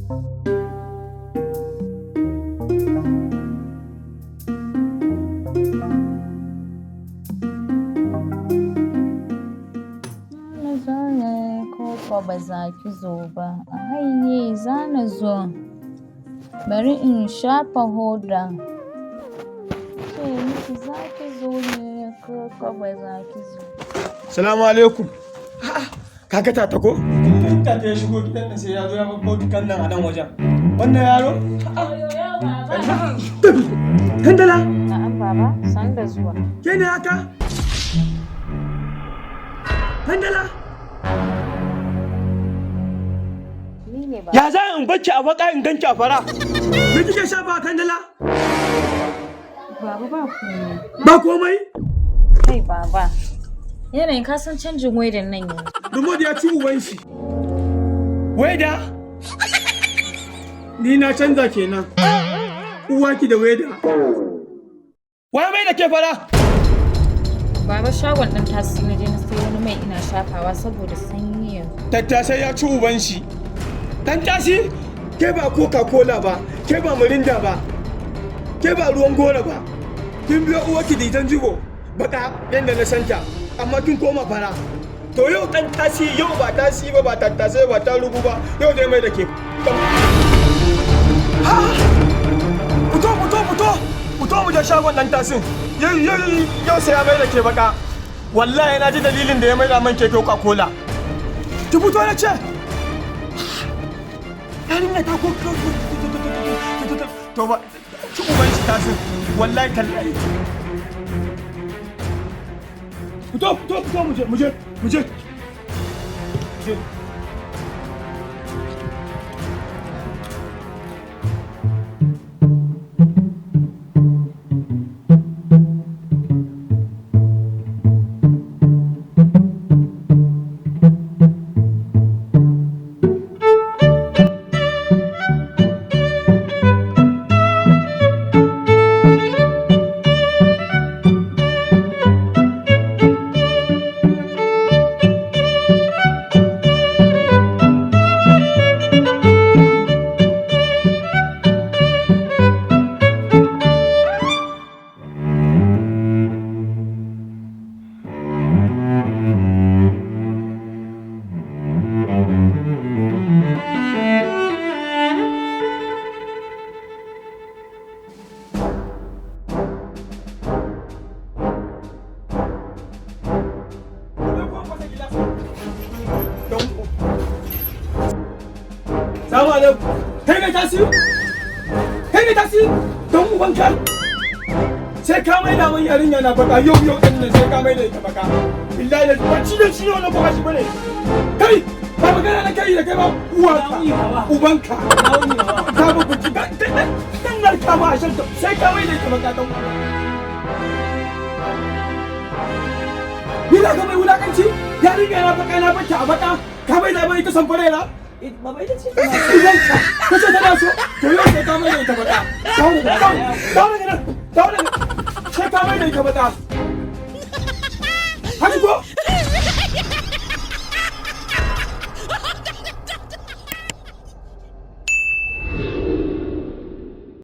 Ko ba za ki zo ba, a haye za na zo, bari in shafa hoda. Ce miki za ki zo ne ko ba za ki zo. Salamu alaikum. Kaga tata ko? Tata ya shigo gidan nan sai ya zo ya babbo dukan nan a nan wajen. Wannan yaro? Kandala? Na'am baba, san da zuwa. Ke ne haka? Kandala? Ya za in bacci a baka in ganki a fara? Me kike sha ba Kandala? Baba ba komai. Ba komai? Kai baba. Yanayin ka san canjin waidan nan yanzu. Dumod ya ci uban shi. Waida? Ni na canza kenan. Uwa ki da waida. Wai mai da ke fara? Baba shagon ɗan tasi na je na sai wani mai ina shafawa saboda sanyi yanzu. Tattasai ya ci uban shi. Dan tasi, ke ba Coca-Cola ba, ke ba Mirinda ba, ke ba ruwan gora ba. Kin biyo uwarki ditan jigo, baka yadda na santa, amma kin koma fara. To yau dan tasi, yau ba tasi ba, ba tattasai ba ta rubu ba, yau zai mai da ke. Ha! Fito mu je shagon dan tasin. Yau sai ya mai da ke baka. Wallahi na ji dalilin da ya mai da man ke Coca-Cola. Ki fito na ce. Yarinya ta ko to ba ci uban shi ta sun wallahi tallahi fito mu je Salamu alaikum. Kai ne tasiru? Kai ne tasiru? Don ubanka. Sai ka mai da mun yarinya na baka yau din nan sai ka mai da ita baka. Billahi da bacci da shi wannan ba shi bane. Kai ba magana na kai da kai ba uwanka. Ubanka. Ka ba ku dan narka ma a shanta sai ka mai da ita baka don. Ni da ka mai wulakanci? Yarinya na baka na bacci a baka. Ka mai da mai ita san farera? Baba ita ce ta ce tana so to yau sai ka mai da ita baka dawo daga sai ka mai da ita baka haka ko